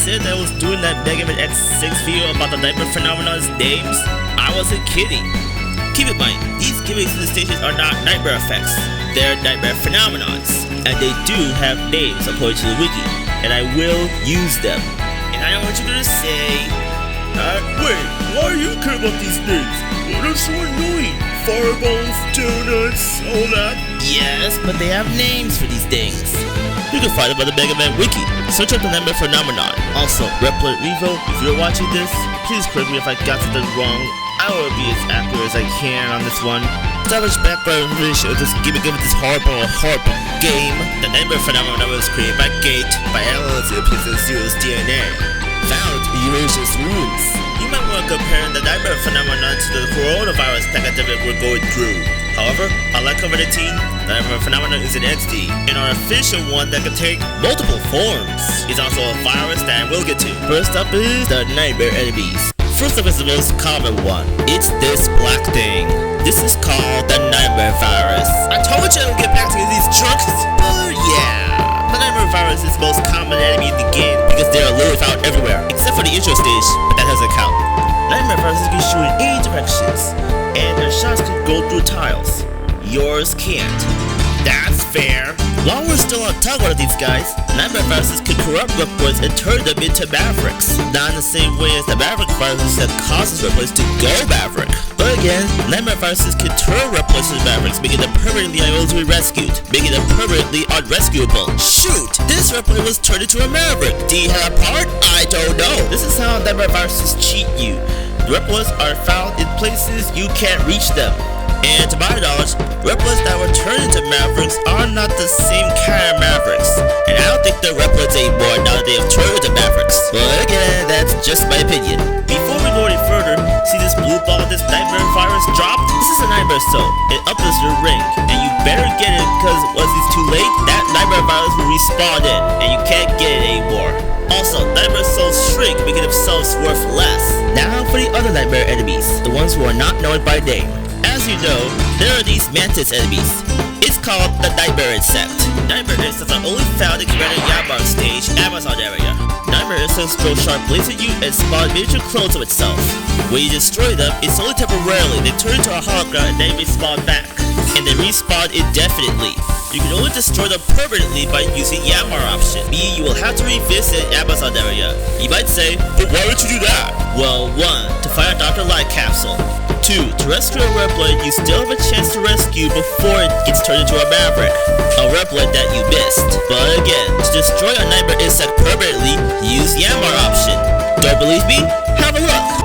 said that I was doing that Mega Man X6 video about the nightmare phenomenon's names, I wasn't kidding. Keep in mind, these gimmicks in the stations are not nightmare effects, they're nightmare phenomenons, and they do have names according to the wiki, and I will use them. And I know what you're gonna say. Wait, why do you care about these names? Well, they're so annoying. Fireballs, donuts, all that. Yes, but they have names for these things. You can find them on the Mega Man wiki. Search up the nightmare phenomenon. Also, Replit Revo, if you're watching this, please correct me if I got something wrong. I will be as accurate as I can on this one. Establish background information of this gimmick of this horrible game. The nightmare phenomenon was created by Gate by analyzing the Places Zero's DNA. Found in Eurasia's ruins. You might want to compare the nightmare phenomenon to the coronavirus pandemic we're going through. However, unlike COVID-19, the nightmare phenomenon is an entity, an artificial one that can take multiple forms. It's also a virus that we'll get to. First up is the nightmare enemies. First up is the most common one. It's this black thing. This is called the nightmare virus. I told you I would get back to these trucks, but yeah. The nightmare virus is the most common enemy in the game because they are literally found everywhere, except for the intro stage, but that doesn't count. Nightmare viruses can shoot in any directions, and their shots can go through tiles. Yours can't. That's fair. While we're still on top of these guys, nightmare viruses can corrupt Reploids and turn them into Mavericks. Not in the same way as the Maverick viruses that causes Reploids to go Maverick. But again, nightmare viruses can turn Reploids into Mavericks, making them permanently unable to be rescued, making them permanently unrescuable. Shoot! This Reploid was turned into a Maverick. Do you have a part? I don't know. This is how nightmare viruses cheat you. The Reploids are found in places you can't reach them. And to my knowledge, Reploids that were turned into Mavericks are not the same kind of Mavericks. And I don't think they're Reploids anymore now that they have turned into Mavericks. But again, that's just my opinion. Before we go any further, see this blue ball this nightmare virus dropped? This is a nightmare soul. It uplifts your ring, and you better get it because once it's too late, that nightmare virus will respawn in, and you can't get it anymore. Also, nightmare souls shrink, making themselves worth less. Now for the other nightmare enemies, the ones who are not known by name. As you know, there are these mantis enemies. It's called the nightmare insect. Nightmare insects are only found in Commander Yambar's stage, Amazon area. Nightmare insects throw sharp blades at you and spawn miniature clones of itself. When you destroy them, it's only temporarily. They turn into a hologram and then respawn back. And they respawn indefinitely. You can only destroy them permanently by using Yambar option, meaning you will have to revisit Amazon area. You might say, but why would you do that? Well, 1. To find a Dr. Light capsule. 2. To rescue a Reploid you still have a chance to rescue before it gets turned into a Maverick. A Reploid that you missed. But again, to destroy a nightmare insect permanently, use Yambar option. Don't believe me? Have a look!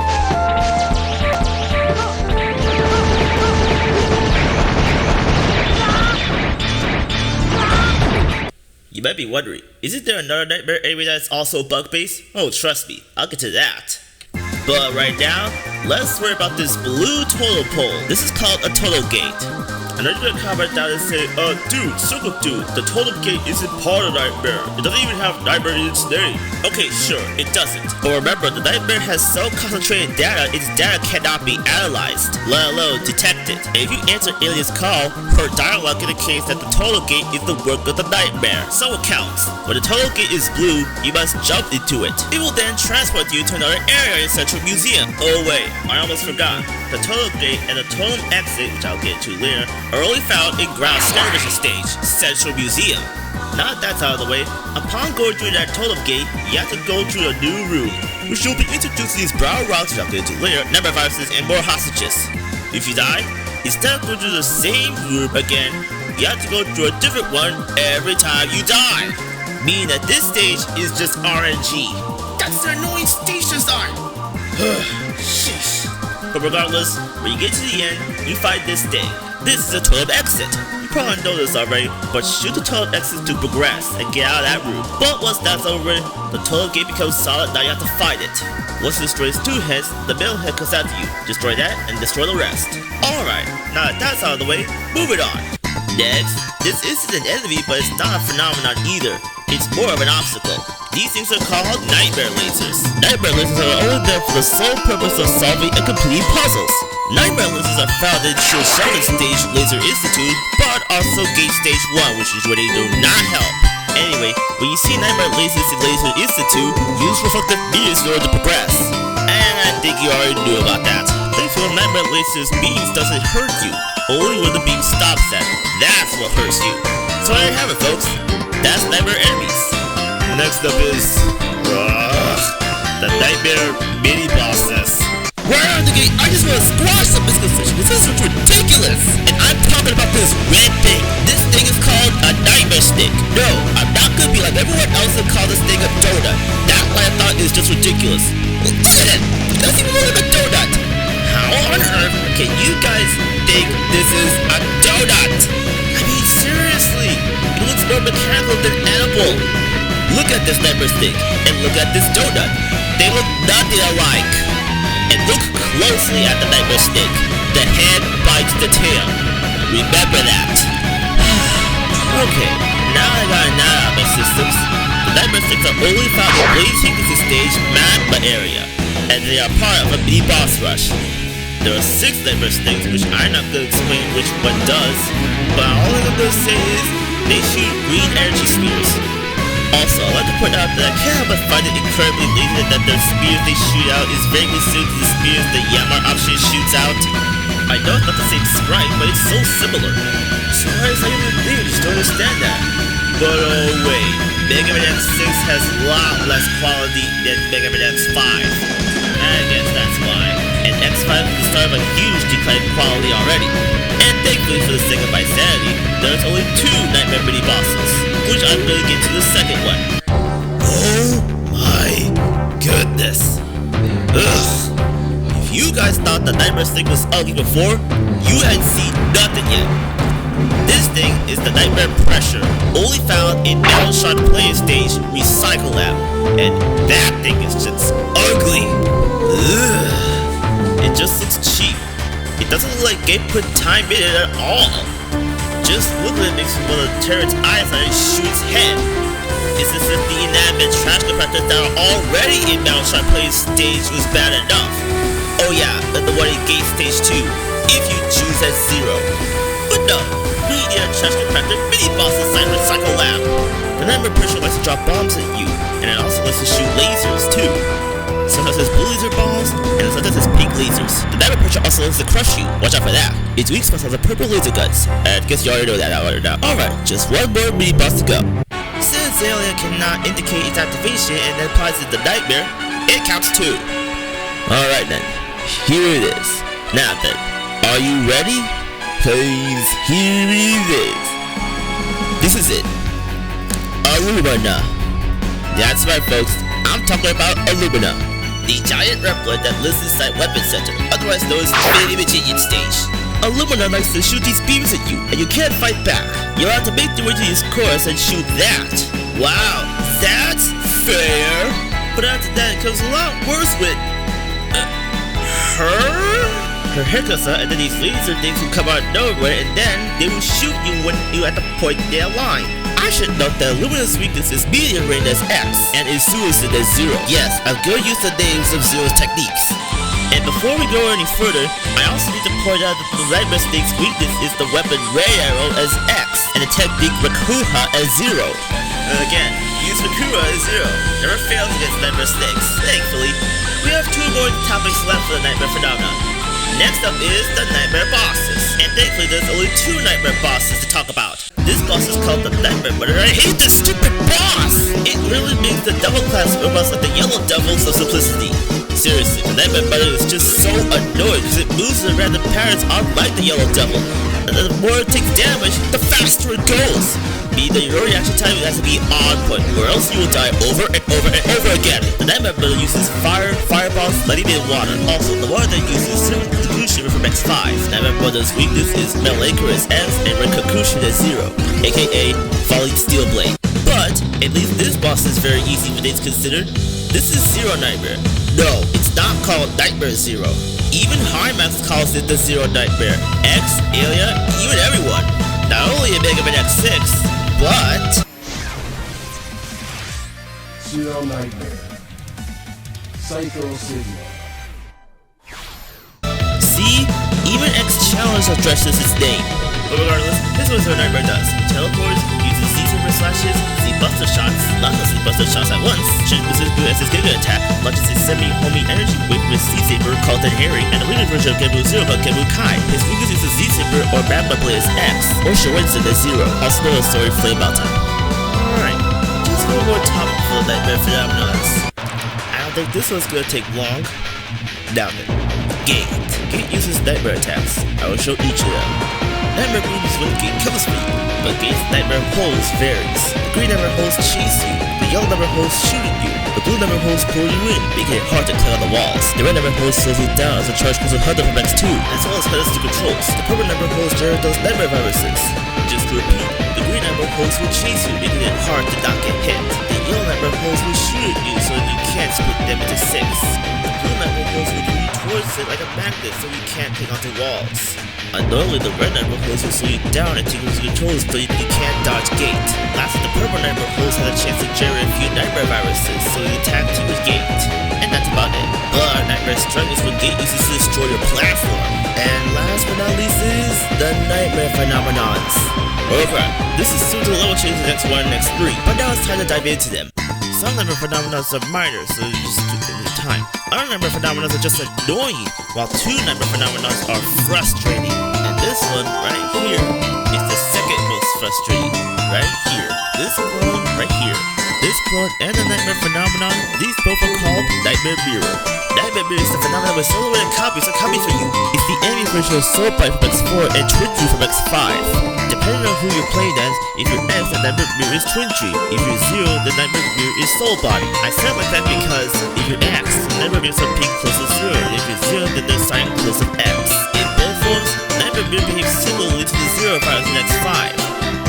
You might be wondering, isn't there another nightmare enemy that's also bug-based? Oh, trust me, I'll get to that. But right now, let's worry about this blue total pole. This is called a total gate. I know you're gonna comment down and say, dude, Circle Dude, the total gate isn't part of Nightmare. It doesn't even have Nightmare in its name. Okay, sure, it doesn't. But remember, the Nightmare has so concentrated data, its data cannot be analyzed, let alone detected. And if you answer Alien's call, her dialogue indicates that the total gate is the work of the Nightmare. So it counts. When the total gate is blue, you must jump into it. It will then transport you to another area in Central Museum. Oh wait, I almost forgot. The total gate and the total exit, which I'll get to later, are only found in ground skirmishing stage, Central Museum. Now that that's out of the way, upon going through that total gate, you have to go through a new room, which will be introduced to these brown rocks, which I'll get to later, nightmare viruses, and more hostages. If you die, instead of going through the same room again, you have to go through a different one every time you die. Meaning that this stage is just RNG. That's the annoying stage design! Sheesh. But regardless, when you get to the end, you find this thing. This is a toilet exit. You probably know this already, but shoot the toilet exit to progress and get out of that room. But once that's over, the toilet gate becomes solid, now you have to fight it. Once it destroys 2 heads, the middle head comes out to you. Destroy that and destroy the rest. Alright, now that that's out of the way, moving on. Next, this isn't an enemy, but it's not a phenomenon either. It's more of an obstacle. These things are called nightmare lasers. Nightmare lasers are only there for the sole purpose of solving and completing puzzles. Nightmare lasers are found in Shield Sheldon Stage Laser Institute, but also Gate Stage 1, which is where they do not help. Anyway, when you see Nightmare Laser Institute, use reflective mirrors in order to progress. And I think you already knew about that. Thankfully, Nightmare Laser's beams doesn't hurt you, only when the beam stops at. That's what hurts you. So there you have it, folks. That's Nightmare enemies. Next up is the Nightmare mini bosses. Right out of the gate, I just want to squash some misconceptions. This is ridiculous. And I'm talking about this red thing. This thing is called a Nightmare Stick. No, I'm not gonna be like everyone else and call this thing a donut. That one I thought is just ridiculous. Well, look at it. It doesn't even look like a donut. How on earth can you guys think this is a donut? I mean, seriously. It looks more mechanical than edible. Look at this Nightmare Stick and look at this donut. They look nothing alike. And look closely at the Nightmare Stick. The head bites the tail. Remember that. Okay, now I got an out of my systems. The Nightmare Sticks are only found in Blazing Techniques Stage Magma area, and they are part of a mini boss rush. There are 6 Nightmare Sticks, which I'm not going to explain which one does, but all I'm going to say is they shoot green energy spears. Also, I'd like to point out that I can't help but find it incredibly lazy that the spears they shoot out is very similar to the spears the Yamar option shoots out. I know it's not the same sprite, but it's so similar. So why is that even a thing? I just don't understand that. But oh wait, Mega Man X6 has a lot less quality than Mega Man X5. I guess that's why. And X5 is the start of a huge decline in quality already. And thankfully for the sake of my sanity, there's only 2 Nightmare mini bosses, which I'm going to get to the second one. Oh my goodness. Ugh. If you guys thought the Nightmare Stick was ugly before, you had seen nothing yet. This thing is the Nightmare Pressure, only found in Metal Shot Player Stage Recycle Lab. And that thing is just ugly. Ugh. It just looks cheap. It doesn't look like Gabe put time in it at all. Just look at it makes me want to tear its eyes out and shoot its head. It's as if the inanimate trash compactors that are already in Metal Shot Player Stage was bad enough. Oh yeah, and the one in Gate Stage 2, if you choose at 0. But no, we need a trash compactor mini boss inside Recycle Lab. The Nightmare Pressure likes to drop bombs at you, and it also likes to shoot lasers too. Sometimes it's blue laser balls, and sometimes it's pink lasers. The Nightmare Pressure also likes to crush you. Watch out for that. Its weak spots have the purple laser guns. I guess you already know that now. Alright, just one more mini boss to go. Since Alien cannot indicate its activation and then applies to the Nightmare, it counts 2. Alright then, here it is. Now then, are you ready? Please, here it is. This is it. Illumina. That's right folks, I'm talking about Illumina. The giant replicant that lives inside Weapon Center, otherwise known as Mini Magician Stage. Illumina likes to shoot these beams at you, and you can't fight back. You'll have to make the way to this course and shoot that. Wow, that's fair. But after that, it comes a lot worse with her haircuts out, and then these laser things will come out of nowhere, and then they will shoot you when you're at the point they're line. I should note that Illumina's weakness is medium range as X, and is suicide as 0. Yes, I'm going to use the names of Zero's techniques. And before we go any further, I also need to point out that the Nightmare Stick's weakness is the weapon Ray Arrow as X, and the technique Rakuha as 0. Again, use Rakuha as 0. Never fails against Nightmare Sticks. Thankfully, we have 2 more topics left for the Nightmare phenomenon. Next up is the Nightmare bosses, and thankfully there's only 2 Nightmare bosses to talk about. This boss is called the Nightmare Mother, and I hate this stupid boss! It literally makes the Devil class robots like the Yellow Devils of simplicity. Seriously, the Nightmare Mother is just so annoying because it moves in random patterns unlike the Yellow Devil. And the more it takes damage, the faster it goes. Meaning that your reaction time has to be on point, or else you will die over and over and over again. The Nightmare Mother uses fire, fireballs, lightning, and water. Also, the water that uses Kakushin from X5. Nightmare Mother's weakness is Metal Anchor as S and Red Kakushin as 0, aka Falling Steel Blade. But, at least this boss is very easy for things considered. This is Zero Nightmare. No, it's not called Nightmare 0. Even Hymax calls it the Zero Nightmare. X, Alia, even everyone. Not only in Mega Man X6, but... Zero Nightmare. Psycho Sigma. See? Even X Challenge addresses its name. But regardless, this is what Zero Nightmare does. Teleports, uses season super slashes, Z buster shots, lots of Z buster shots at once. Should boost as good as his Giga attack, launches his semi-homie energy wave with Z-Saber called the Harry, and a weaker version of Genbu Zero called Genbu Kai. His weakness is the Z-Saber or Magma Blade is X, or Shirensen is Zero. Also know the story Flame Out Time. Alright, just one more topic for the Nightmare Phenomenons. I don't think this one's gonna take long. Now then, Gate. Gate uses Nightmare attacks. I will show each of them. Nightmare moves with Gate kills me, but Gate's Nightmare holds varies. The green Nightmare holds chase you, the yellow Nightmare holds shoot at you, the blue Nightmare holds pull you in, making it hard to clear on the walls. The red Nightmare holds slows you down as a charge goes with Hunter from X2, as well as Hunter's to controls. The purple Nightmare holds Gyarados Nightmare viruses. Just to repeat, the green Nightmare holds will chase you, making it hard to not get hit. The yellow Nightmare holds will shoot at you so that you can't split them into 6. The blue Nightmare holds will move towards it like a magnet so you can't take onto walls. Normally, the red Nightmare holds will slow you down and take into controls so you can't dodge Gate. Lastly, the purple Nightmare holds has a chance to generate a few Nightmare viruses so you attack team with Gate. And that's about it. But Nightmare Strength is what Gate uses to destroy your platform. And last but not least is the Nightmare Phenomenons. Over. This is soon to level change the next 1 and next 3, but now it's time to dive into them. Some Nightmare Phenomenons are minor, so you just do it at a time. Other Nightmare Phenomenons are just annoying, while 2 Nightmare Phenomenons are frustrating. And this one right here is the second most frustrating. Right here. This clone right here. This clone and the Nightmare Phenomenon, these both are called Nightmare Mirror. Nightmare Mirror is the phenomenon with silhouetted copies are coming for you. It's the enemy version of Soul Bite from X4 and Twin Tree from X5. Depending on who you're playing as, if you're X, the Nightmare Mirror is Twin Tree. If you're Zero, the Nightmare Mirror is Soul Body. I said it like that because if you're X, the Nightmare Mirror is pink close to Zero, and if you're Zero, then they're sign close to X. In both forms, Nightmare Mirror behaves similarly to the Zero virus in X5.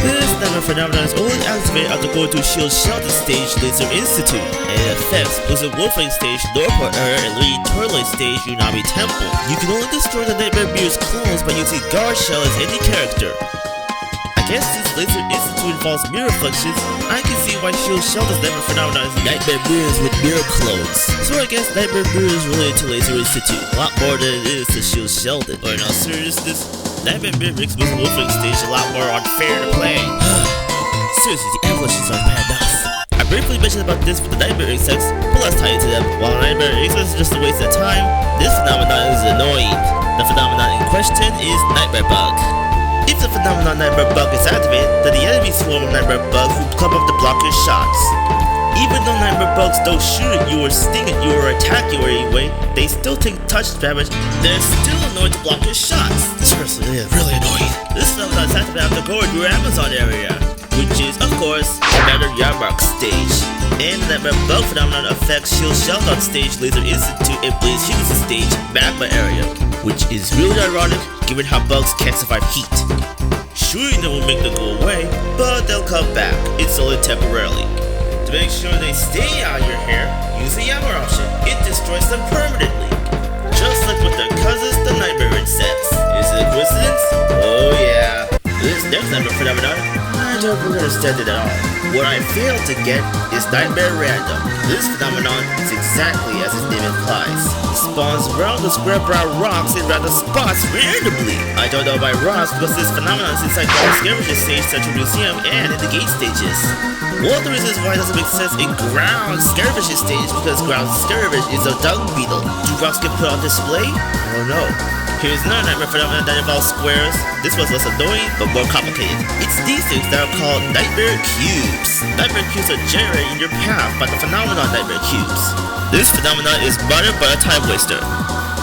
This Nightmare Phenomenon is only activated after going to Shield Shelter Stage Laser Institute, and it affects Blizzard Wolfing Stage, Norport Error, and Lady Turloid Stage Unami Temple. You can only destroy the Nightmare Mirror's clones by using Guard Shell as any character. I guess since Laser Institute involves mirror reflections, I can see why Shield Shelter's Nightmare Phenomenon is Nightmare Mirrors with mirror clones. So I guess Nightmare Mirror is related to Laser Institute, a lot more than it is to Shield Sheldon. But in all seriousness, Nightmare Mirror makes Blizzard Wolfing Stage a lot more unfair to play. Seriously, the evolutions are bad enough. I briefly mentioned about this with the Nightmare Insects, but let's tie it to them. While Nightmare Insects is just a waste of time, this phenomenon is annoying. The phenomenon in question is Nightmare Bug. If the phenomenon Nightmare Bug is activated, then the enemy swarm of Nightmare Bugs will come up to block your shots. Even though Nightmare Bugs don't shoot at you or sting at you or attack you anyway, they still take touch damage. They're still annoyed to block your shots. This person is really annoying. This phenomenon is activated after going to your Amazon area, which is, of course, another Yarmark stage. And the Nightmare Bug phenomenon affects Shield Sheldon stage, Laser Institute, and Blaze Hughes stage, Magma area, which is really ironic given how bugs can't survive heat. Shooting them will make them go away, but they'll come back. It's only temporarily. To make sure they stay out of your hair, use the Yammer option. It destroys them permanently. Just like with their cousins, the Nightmare Insects. Is it a coincidence? Oh yeah. This next Nightmare phenomenon, I don't really understand it at all. What I fail to get is Nightmare Random. This phenomenon is exactly as its name implies. It spawns around the square brown rocks in random spots randomly. I don't know about rocks because this phenomenon is inside the Scavenger Stage, Central Museum, and in the gate stages. One of the reasons why it doesn't make sense in Ground Skirmish stage because Ground Skirmish is a dung beetle. Do rocks get put on display? I don't know. Here's another Nightmare phenomenon that involves squares. This one's less annoying, but more complicated. It's these things that are called Nightmare Cubes. Nightmare Cubes are generated in your path by the phenomenon Nightmare Cubes. This phenomenon is minor but a time waster.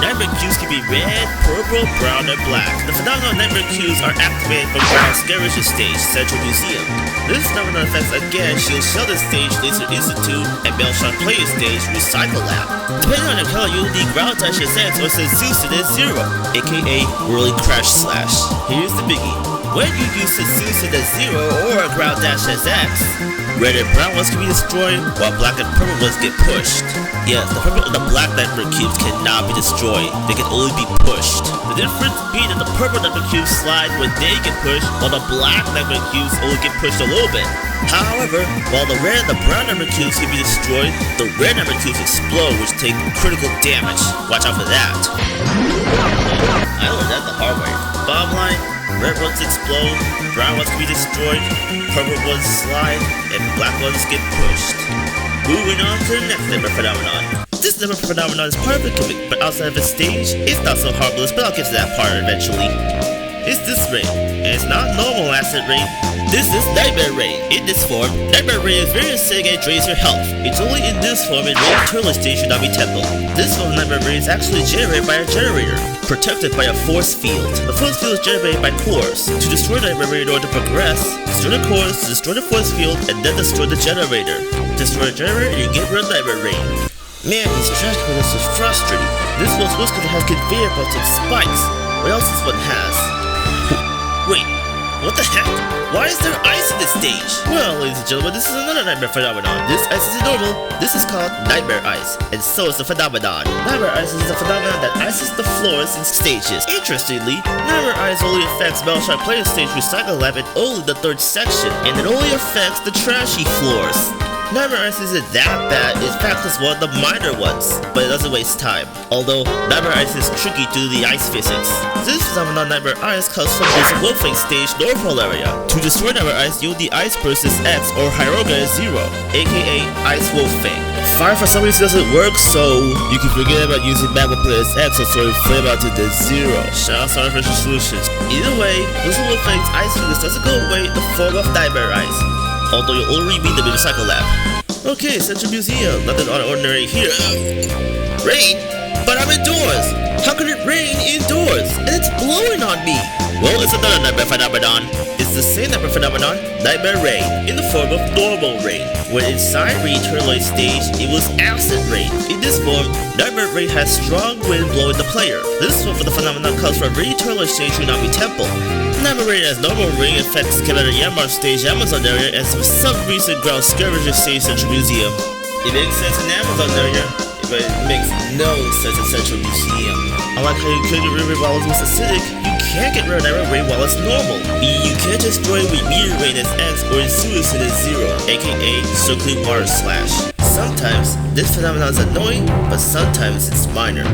Nightmare Cubes can be red, purple, brown, and black. The phenomenon Nightmare Cubes are activated from Ground Skirmish stage, Central Museum. This phenomenon affects again Shield Sheldon stage, Laser Institute, and Mailshot Player stage, Recycle Lab. Depending on your color, you'll need Ground Dash X or Setsutsu Zero, aka Whirling Crash Slash. Here's the biggie. When you use Setsutsu Zero or Ground Dash SX, red and brown ones can be destroyed, while black and purple ones get pushed. Yes, the purple and the black Nightmare Cubes cannot be destroyed, they can only be pushed. The difference being that the purple Nightmare Cubes slide when they get pushed, while the black Nightmare Cubes only get pushed a little bit. However, while the red and the brown Nightmare Cubes can be destroyed, the red Nightmare Cubes explode, which take critical damage. Watch out for that. I learned that the hard way. Bottom line, Red ones explode, brown ones can be destroyed, purple ones slide, and black ones get pushed. Moving on to the next Nightmare phenomenon. This Nightmare phenomenon is part of the gimmick, but outside of its stage, it's not so harmless, but I'll get to that part eventually. It's this rain, and it's not normal acid rain. This is Nightmare Rain. In this form, Nightmare Rain is very acidic and drains your health. It's only in this form in Rain Turtle Stage should not be temple. This form of Nightmare Rain is actually generated by a generator, protected by a force field. The force field is generated by cores. To destroy Nightmare Rain in order to progress, destroy the cores, destroy the force field, and then destroy the generator. Destroy the generator and you get rid of Nightmare Rain. Man, these trash cannons are frustrating. This one's supposed to have conveyor belts and spikes. What else this one has? Wait, what the heck? Why is there ice in this stage? Well, ladies and gentlemen, this is another Nightmare phenomenon. This ice isn't normal. This is called Nightmare Ice, and so is the phenomenon. Nightmare Ice is a phenomenon that ices the floors in stages. Interestingly, Nightmare Ice only affects Metal Player Stage Recycle Lab and only the third section, and it only affects the trashy floors. Nightmare Ice isn't that bad, in fact it's one of the minor ones, but it doesn't waste time. Although, Nightmare Ice is tricky due to the ice physics. This phenomenon Nightmare Ice comes from this Wolfing Stage North Pole area. To destroy Nightmare Ice, use the Ice Burst is X or Hyroga is 0, aka Ice Wolfing. Fire for some reason doesn't work, so you can forget about using Magma Player's X or throw flame out to the 0. Shout out to Artificial Solutions. Either way, this Wolfing's Ice Fingers doesn't go away in the form of Nightmare Ice, although you'll only meet them in the Recycle Lab. Okay, Central Museum, nothing ordinary here. Rain? But I'm indoors! How could it rain indoors? And it's blowing on me! Well, it's another Nightmare phenomenon. It's the same Nightmare phenomenon, Nightmare Rain, in the form of normal rain. When inside Rain Turloid Stage, it was acid rain. In this form, Nightmare Rain has strong wind blowing the player. This form of the phenomenon comes from Rain Turloid Stage Unami Temple. Nightmare Rain as normal rain affects Commander Yamar Stage Amazon area and for some reason ground Scavenger Stage Central Museum. It makes sense in Amazon area, but it makes no sense in Central Museum. Unlike how you can get rid of rain while it's acidic, you can't get rid of Nightmare Rain while it's normal. You can't destroy it with Meteor Rain as X or in Suicide as 0, aka Circling Water Slash. Sometimes, this phenomenon is annoying, but sometimes it's minor.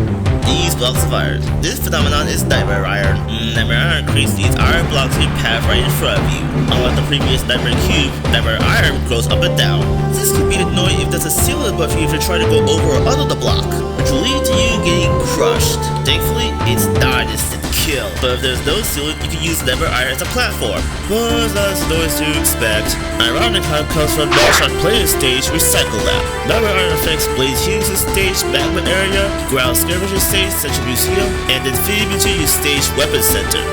These blocks of iron. This phenomenon is Nightmare Iron. Nightmare Iron creates these iron blocks in your path right in front of you. Unlike the previous Nightmare Cube, Nightmare Iron grows up and down. This can be annoying if there's a ceiling above you if you're trying to go over or under the block, which will lead to you getting crushed. Thankfully, it's not instant kill, but if there's no ceiling, you can use Nightmare Iron as a platform. But that's noise to expect. Ironic time comes from Metal Player Stage Recycle Lab. Nightmare Iron affects Blaze Hughes' stage Magma area, Ground Scavenger Stage Central Museum, and Infinity Museum Stage Weapon Center.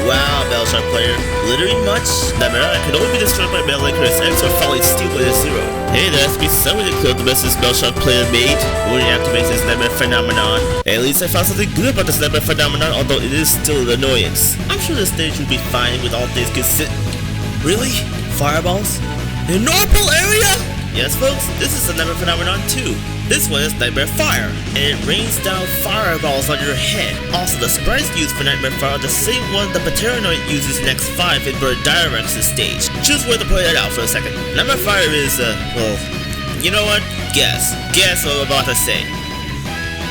Wow, Metal Player, literally much. Nightmare Iron can only be destroyed by Metal Chris X or falling steel with a 0. Hey, there has to be somebody to clear up the message Metal Player made when he activates this Nightmare phenomenon. At least I found something good about this Nightmare phenomenon, although it is still an annoyance. I'm sure the stage will be fine with all things considered. Really? Fireballs? In North Pole area? Yes, folks, this is a Nightmare phenomenon too. This one is Nightmare Fire, and it rains down fireballs on your head. Also, the sprites used for Nightmare Fire are the same one the Paternoid uses in X5 in Bird Directions stage. Choose where to play that out for a second. Nightmare Fire is, well, you know what? Guess what I'm about to say.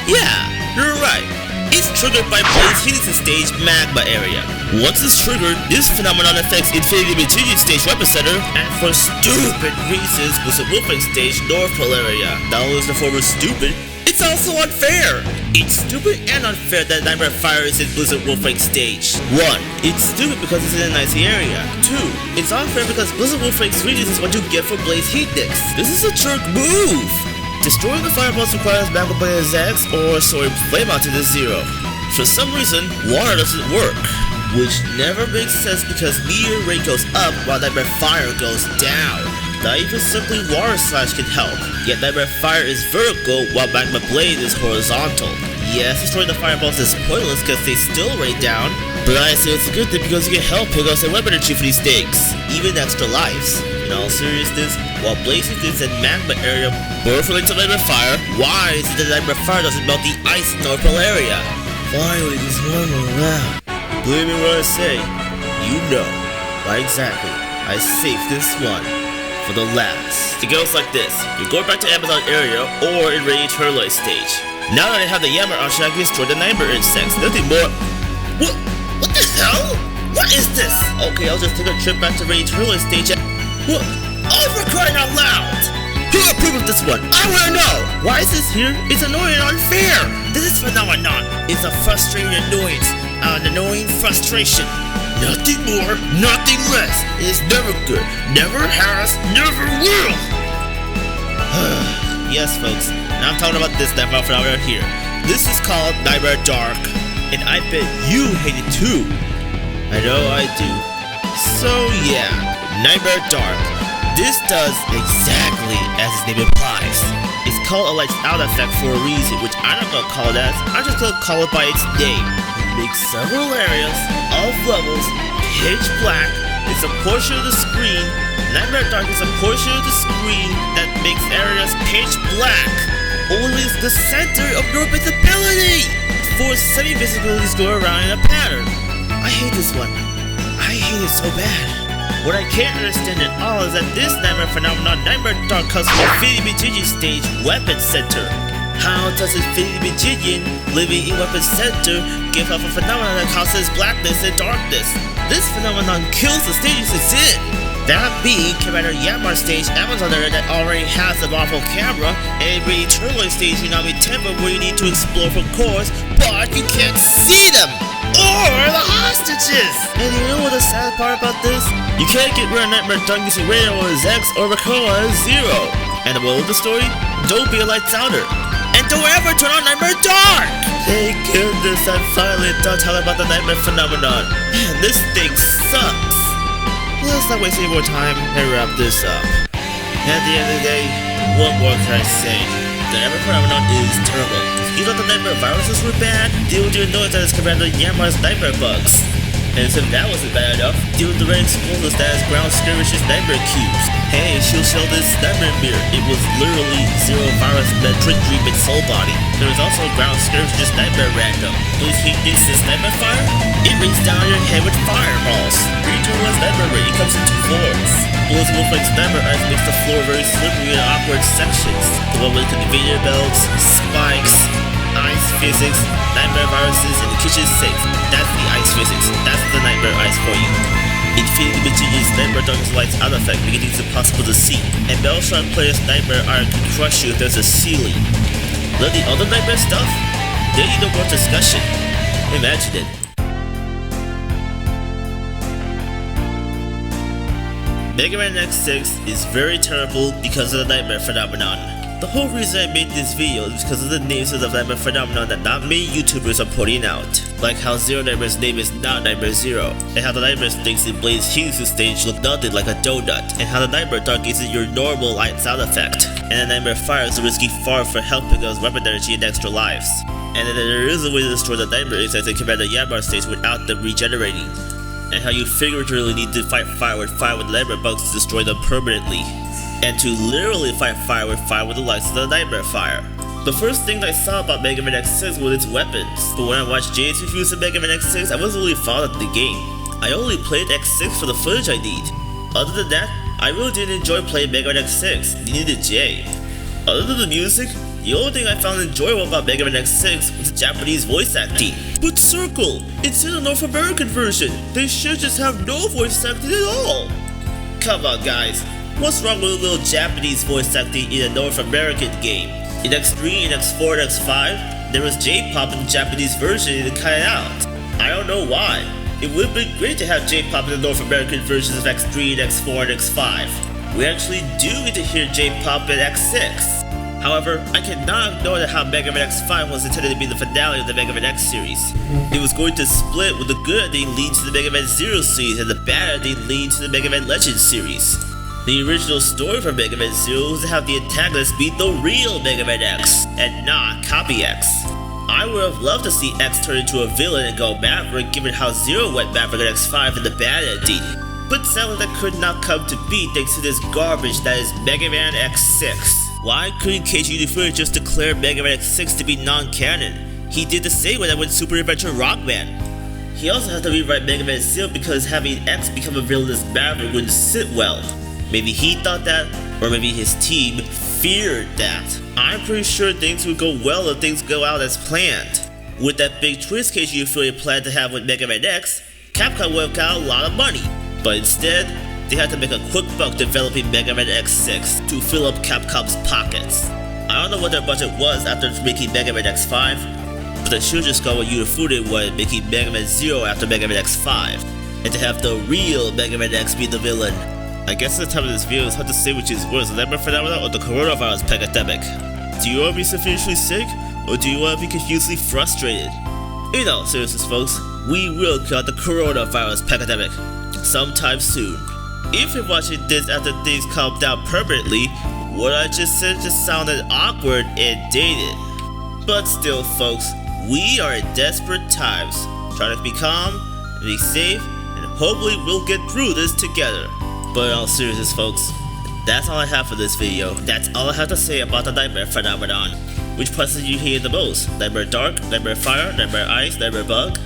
Yeah, you're right. It's triggered by Blaze Hughes' stage Magma area. Once it's triggered, this phenomenon affects Infinity Material Stage Weapon Center, and for stupid reasons, Blizzard Wolfing Stage North Pole area. Not only is the former stupid, it's also unfair. It's stupid and unfair that Nightmare Fire is in Blizzard Wolfing Stage. 1. It's stupid because it's in an icy area. 2. It's unfair because Blizzard Wolfing Stage is what you get for Blaze Heat Nicks. This is a jerk move. Destroying the fireballs requires Magma Player's X or throwing flame out to the 0. For some reason, water doesn't work, which never makes sense because Meteor Rain goes up while Nightmare Fire goes down. Not even simply Water Slash can help, yet Nightmare Fire is vertical while Magma Blade is horizontal. Yes, destroying the fireballs is pointless because they still rain down, but I say it's a good thing because you can help pick up some weaponry for these things, even extra lives. In all seriousness, while Blazing Things and Magma area both relate to Nightmare Fire, why is it that Nightmare Fire doesn't melt the ice in North Pole area? Finally, this one will allow. Believe me when I say, you know. Why exactly, I saved this one for the last. It goes like this. You go back to Amazon area or in Rainy Turloid Stage. Now that I have the Yammer option, I can destroy the Nightmare insects. Nothing more. What the hell? What is this? Okay, I'll just take a trip back to the Eternal stage and... What? Oh, for crying out loud! Who approved of this one? I wanna know! Why is this here? It's annoying and unfair! This phenomenon is a frustrating annoyance, an annoying frustration. Nothing more, nothing less. It is never good, never has, never will! Yes, folks, now I'm talking about this nightmare phenomenon here. This is called Nightmare Dark, and I bet you hate it too. I know I do. So yeah, Nightmare Dark. This does exactly as its name implies. It's called a lights out effect for a reason, which I'm not gonna call it as, I'm just gonna call it by its name. It makes several areas of levels pitch black. It's a portion of the screen. Nightmare Dark is a portion of the screen that makes areas pitch black. Only the center of your visibility. Force semi-visibilities go around in a pattern. I hate this one. I hate it so bad. What I can't understand at all is that this nightmare phenomenon, Nightmare Dark, comes from Infinity Magician stage Weapon Center. How does Infinity Magician living in Weapon Center give off a phenomenon that causes blackness and darkness? This phenomenon kills the stages it's in. That being Commander Yamar stage Amazon area that already has a Marvel camera, and every Eternal stage Unami Temple where you need to explore for cores, but you can't see them! Or the hostages! And you know what the sad part about this? You can't get rid of Nightmare Dark using Radio as X or Rakoa as 0. And the moral of the story? Don't be a lights outer. And don't ever turn on Nightmare Dark! Thank goodness I'm finally done talking about the Nightmare phenomenon. Man, this thing sucks. Let's not waste any more time and wrap this up. At the end of the day, what more can I say? The Nightmare phenomenon is terrible. You thought the Nightmare viruses were bad? Deal with your noise that is Commander Yamar's Nightmare bugs. And if that wasn't bad enough, deal with the red explosives that is Ground Skirmish's Nightmare cubes. Hey, Shield Shell this Nightmare mirror. It was literally Zero Virus Metric Dream and Soul Body. There was also Ground Skirmish's Nightmare random. Is he this Nightmare fire? It rains down your head with fireballs. Return Nightmare Ray, it comes in 2 forms. Bullets Wolfen's Nightmare Ice makes the floor very slippery and awkward sections. The one with conveyor belts, spikes, ice physics, nightmare viruses, and the kitchen sink. That's the ice physics. That's the nightmare ice for you. Infinity Magician's Nightmare Darkness lights out effect making things impossible to see. And Bellshot Player's Nightmare Iron can crush you if there's a ceiling. But the other nightmare stuff? They need no more discussion. Imagine it. Mega Man X6 is very terrible because of the Nightmare phenomenon. The whole reason I made this video is because of the names of the Nightmare phenomenon that not many YouTubers are pointing out. Like how Zero Nightmare's name is not Nightmare Zero, and how the Nightmare things in Blaze Hughes' stage look nothing like a donut, and how the Nightmare Dark isn't your normal lights out effect, and the Nightmare Fire is a risky far for helping us weapon energy and extra lives. And then there is a way to destroy the Nightmare insects in Commander Yamar stage without them regenerating. And how you figuratively need to fight fire with Nightmare bugs to destroy them permanently. And to literally fight fire with the likes of the Nightmare Fire. The first thing I saw about Mega Man X6 was its weapons, but when I watched Jay's reviews of Mega Man X6, I wasn't really fond of the game. I only played X6 for the footage I need. Other than that, I really didn't enjoy playing Mega Man X6, neither did Jay. Other than the music, the only thing I found enjoyable about Mega Man X6 was the Japanese voice acting. But Circle, it's in a North American version. They should just have no voice acting at all. Come on guys, what's wrong with a little Japanese voice acting in a North American game? In X3, in X4, and X5, there was J-pop in the Japanese version and it cut out. I don't know why. It would have been great to have J-pop in the North American versions of X3, and X4, and X5. We actually do get to hear J-pop in X6. However, I cannot ignore that how Mega Man X5 was intended to be the finale of the Mega Man X series. It was going to split with the good ending leading to the Mega Man Zero series and the bad ending leading to the Mega Man Legends series. The original story for Mega Man Zero was to have the antagonist be the real Mega Man X, and not Copy X. I would have loved to see X turn into a villain and go Maverick given how Zero went Maverick in X5 in the bad ending. But sadly that could not come to be thanks to this garbage that is Mega Man X6. Why couldn't Keiji Inafune just declare Mega Man X6 to be non-canon? He did the same when I went Super Adventure Rockman. He also had to rewrite Mega Man Zero because having X become a villainous Maverick wouldn't sit well. Maybe he thought that, or maybe his team feared that. I'm pretty sure things would go well if things go out as planned. With that big twist Keiji Inafune planned to have with Mega Man X, Capcom would have got a lot of money, but instead, they had to make a quick buck developing Mega Man X6 to fill up Capcom's pockets. I don't know what their budget was after making Mega Man X5, but they should just go with Untitled when making Mega Man Zero after Mega Man X5, and to have the real Mega Man X be the villain. I guess at the time of this video, it's hard to say which is worse, the Nightmare Phenomenon or the coronavirus pandemic. Do you want to be sufficiently sick, or do you want to be confusely frustrated? In all seriousness, folks, we will kill the coronavirus pandemic sometime soon. If you're watching this after things calm down permanently, what I just said just sounded awkward and dated. But still, folks, we are in desperate times, trying to be calm, be safe, and hopefully we'll get through this together. But in all seriousness, folks, that's all I have for this video. That's all I have to say about the Nightmare Phenomenon. Which parts did you hear the most? Nightmare Dark, Nightmare Fire, Nightmare Ice, Nightmare Bug?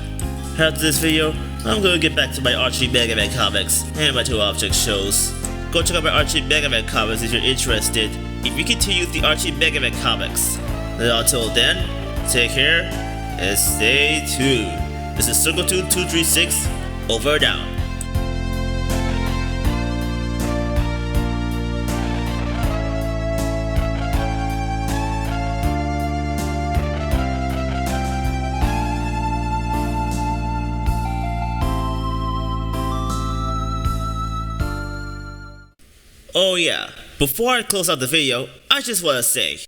After this video, I'm gonna get back to my Archie Mega Man comics and my 2-object shows. Go check out my Archie Mega Man comics if you're interested, if you continue the Archie Mega Man comics. And until then, take care and stay tuned. This is Circle2236, over and out. Oh yeah, before I close out the video, I just want to say,